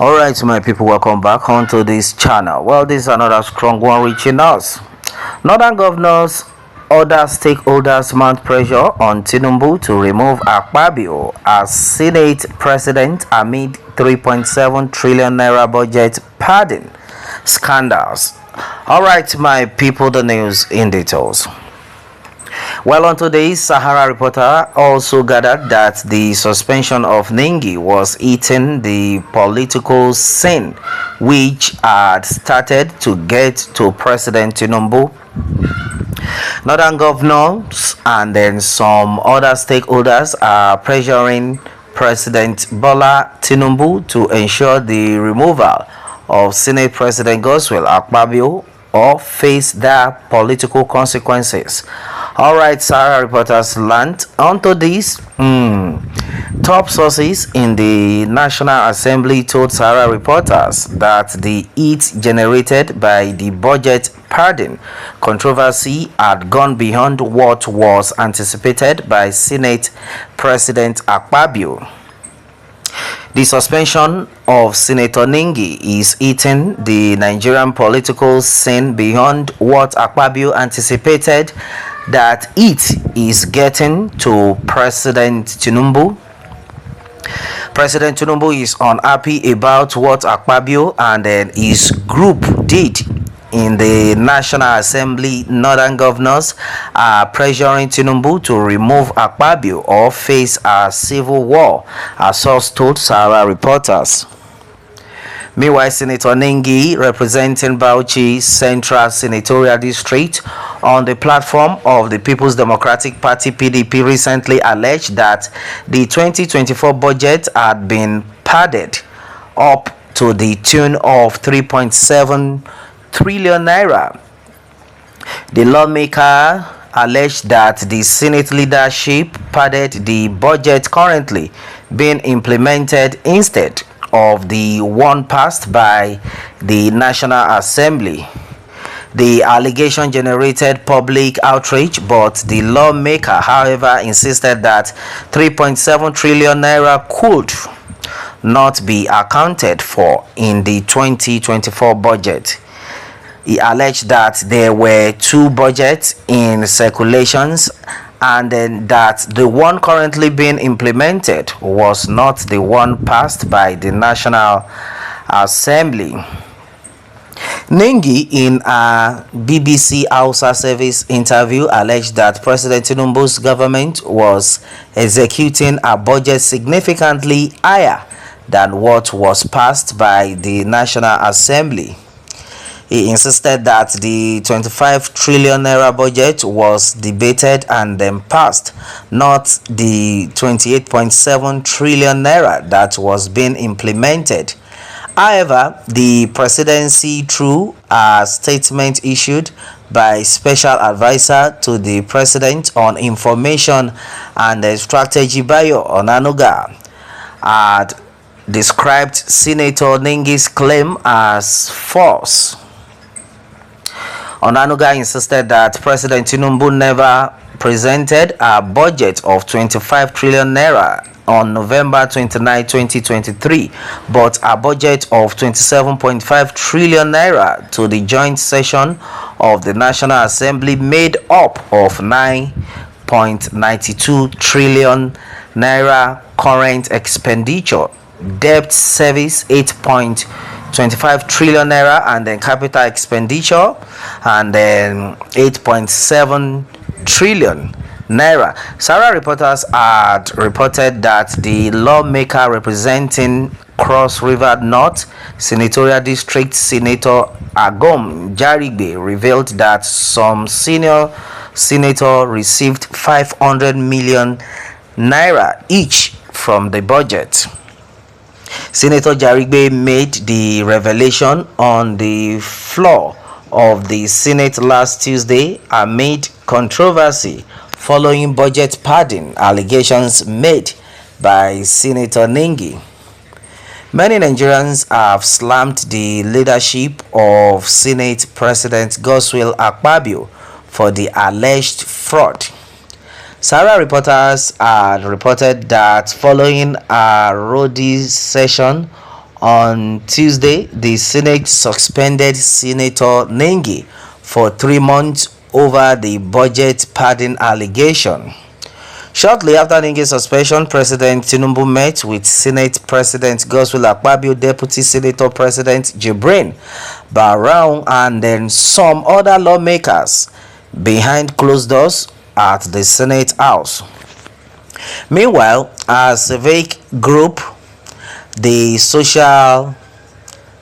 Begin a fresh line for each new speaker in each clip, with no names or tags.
Alright, my people, welcome back onto this channel. Well, this is another strong one reaching us. Northern governors, other stakeholders mount pressure on Tinubu to remove Akpabio as Senate president amid 3.7 trillion naira budget pardon scandals. Alright, my people, the news in details. Well, on today's Sahara Reporter also gathered that the suspension of Nengi was eating the political scene, which had started to get to President Tinubu. Northern governors and then some other stakeholders are pressuring President Bola Tinubu to ensure the removal of Senate President Akpabio or face their political consequences. Alright, Sarah reporters learned onto this. Top sources in the National Assembly told Sarah reporters that the heat generated by the budget pardon controversy had gone beyond what was anticipated by Senate President Akpabio. The suspension of Senator Nengi is eating the Nigerian political scene beyond what Akpabio anticipated that it is getting to President Tinubu. President Tinubu is unhappy about what Akpabio and his group did in the National Assembly. Northern governors are pressuring Tinubu to remove Akpabio or face a civil war, a source told Sarah reporters. Meanwhile, Senator Nengi, representing Bauchi Central Senatorial District, on the platform of the People's Democratic Party (PDP), recently alleged that the 2024 budget had been padded up to the tune of 3.7 trillion naira. The lawmaker alleged that the Senate leadership padded the budget currently being implemented instead of the one passed by the National Assembly. The allegation generated public outrage, but the lawmaker, however, insisted that 3.7 trillion naira could not be accounted for in the 2024 budget. He alleged that there were two budgets in circulations and then that the one currently being implemented was not the one passed by the National Assembly. Nengi, in a BBC Hausa service interview, alleged that President Tinubu's government was executing a budget significantly higher than what was passed by the National Assembly. He insisted that the 25 trillion naira budget was debated and then passed, not the 28.7 trillion naira that was being implemented. However, the presidency, through a statement issued by Special Advisor to the President on Information and Strategy, Bayo Onanuga, had described Senator Nengi's claim as false. Onanuga insisted that President Tinubu never presented a budget of 25 trillion naira on November 29, 2023, but a budget of 27.5 trillion naira to the joint session of the National Assembly, made up of 9.92 trillion naira current expenditure, debt service 8.25 trillion naira, and then capital expenditure and then 8.7 trillion naira. Sarah reporters had reported that the lawmaker representing Cross River North Senatorial District, Senator Agom Jarigbe, revealed that some senior senator received 500 million naira each from the budget. Senator Jarigbe made the revelation on the floor of the Senate last Tuesday amid controversy following budget pardon allegations made by Senator Nengi. Many Nigerians have slammed the leadership of Senate President Akpabio for the alleged fraud. Sarah reporters had reported that following a roadie session On Tuesday, the Senate suspended Senator Nengi for 3 months over the budget padding allegation. Shortly after Nengi's suspension, President Tinubu met with Senate President Godswill Akpabio, Deputy Senator President Jibrin Barrow, and then some other lawmakers behind closed doors at the Senate House. Meanwhile, a civic group, the Social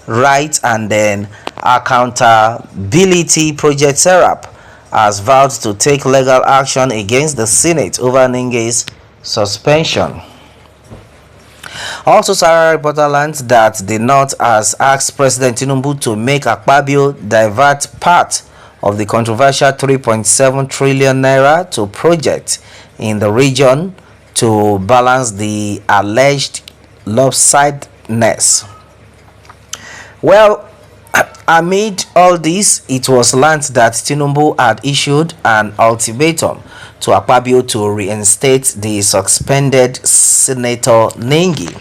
Rights and then Accountability Project Serap, has vowed to take legal action against the Senate over Nengi's suspension. Also, Sarah reporter learned that the North has asked President Tinubu to make Akpabio divert part of the controversial 3.7 trillion naira to projects in the region to balance the alleged lopsidedness. Well, amid all this, it was learned that Tinubu had issued an ultimatum to Akpabio to reinstate the suspended Senator Nengi.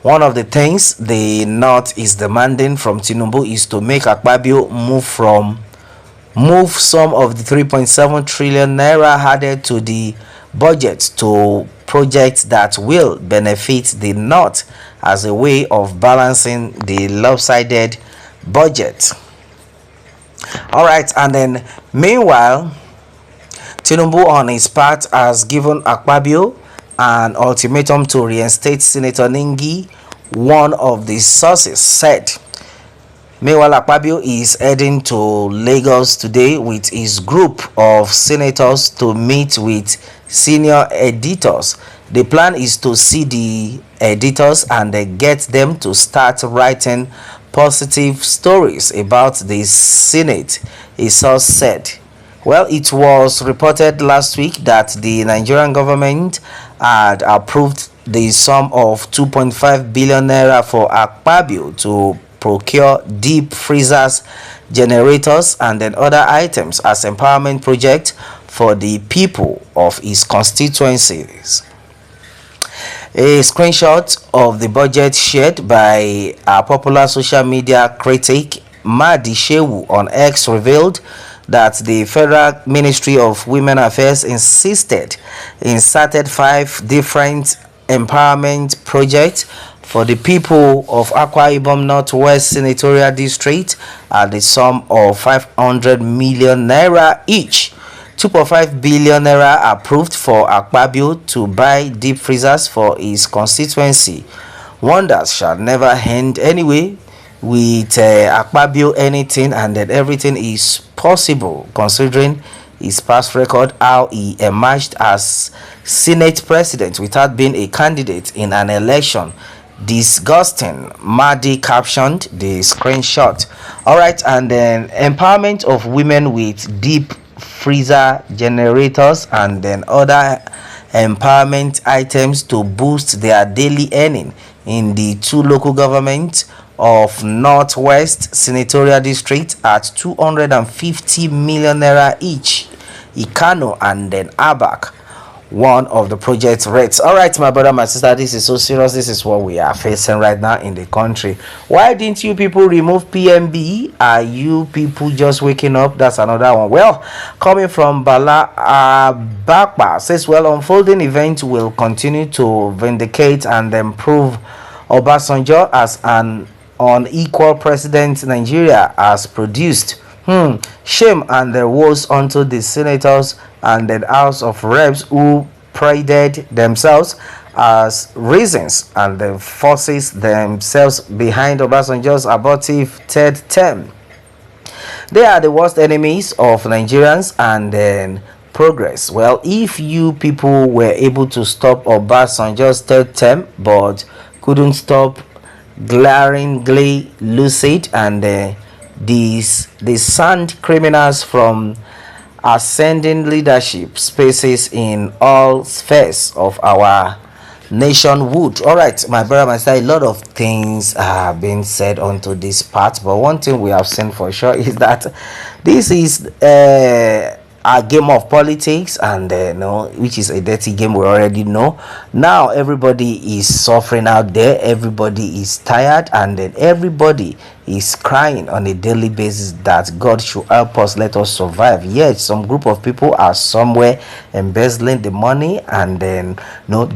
One of the things the North is demanding from Tinubu is to make Akpabio move some of the 3.7 trillion naira added to the budget to projects that will benefit the North as a way of balancing the lopsided budget. All right, and then meanwhile, Tinubu on his part has given Akpabio an ultimatum to reinstate Senator Nengi. One of the sources said. Meanwhile, Akpabio is heading to Lagos today with his group of senators to meet with senior editors. The plan is to see the editors and get them to start writing positive stories about the Senate, a source said. Well, it was reported last week that the Nigerian government had approved the sum of 2.5 billion naira for Akpabio to procure deep freezers, generators, and then other items as empowerment project for the people of his constituencies. A screenshot of the budget shared by a popular social media critic Madi Shehu on X revealed that the Federal Ministry of Women Affairs insisted inserted 5 different empowerment projects for the people of Akwa Ibom Northwest Senatorial District at the sum of 500 million naira each. 2.5 billion naira approved for Akpabio to buy deep freezers for his constituency. Wonders shall never end anyway. With Akpabio, anything and then everything is possible, considering his past record, how he emerged as Senate president without being a candidate in an election. Disgusting, Madi captioned the screenshot. All right, and then empowerment of women with deep freezer, generators, and then other empowerment items to boost their daily earning in the 2 local governments of Northwest Senatorial District at 250 million naira each. Ikano and then Abak, one of the project rates. All right, my brother, my sister, this is so serious. This is what we are facing right now in the country. Why didn't you people remove PMB? Are you people just waking up? That's another one. Well, coming from Bala Bakba says, well, unfolding event will continue to vindicate and improve Obasanjo as an unequal president Nigeria has produced. Shame and the woes unto the senators and the House of Reps who prided themselves as reasons and the forces themselves behind Obasanjo's abortive 3rd term. They are the worst enemies of Nigerians and then progress. Well, if you people were able to stop Obasanjo's 3rd term but couldn't stop glaringly lucid and these sand criminals from ascending leadership spaces in all spheres of our nationhood. All right, my brother, my sister, a lot of things have been said onto this part, but one thing we have seen for sure is that this is a game of politics, and which is a dirty game, we already know. Now everybody is suffering out there, everybody is tired, and then everybody is crying on a daily basis that God should help us, let us survive. Yet some group of people are somewhere embezzling the money, and then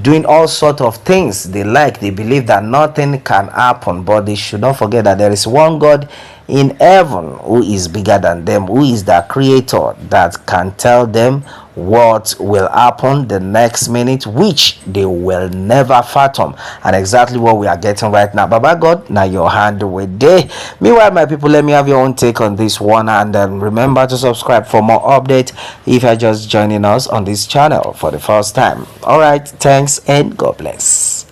doing all sort of things they believe that nothing can happen. But they should not forget that there is one God in heaven who is bigger than them, who is the creator, that can tell them what will happen the next minute, which they will never fathom. And exactly what we are getting right now. Baba God, now your hand with day. Meanwhile, my people, let me have your own take on this one, and remember to subscribe for more updates if you're just joining us on this channel for the first time. All right, thanks and God bless.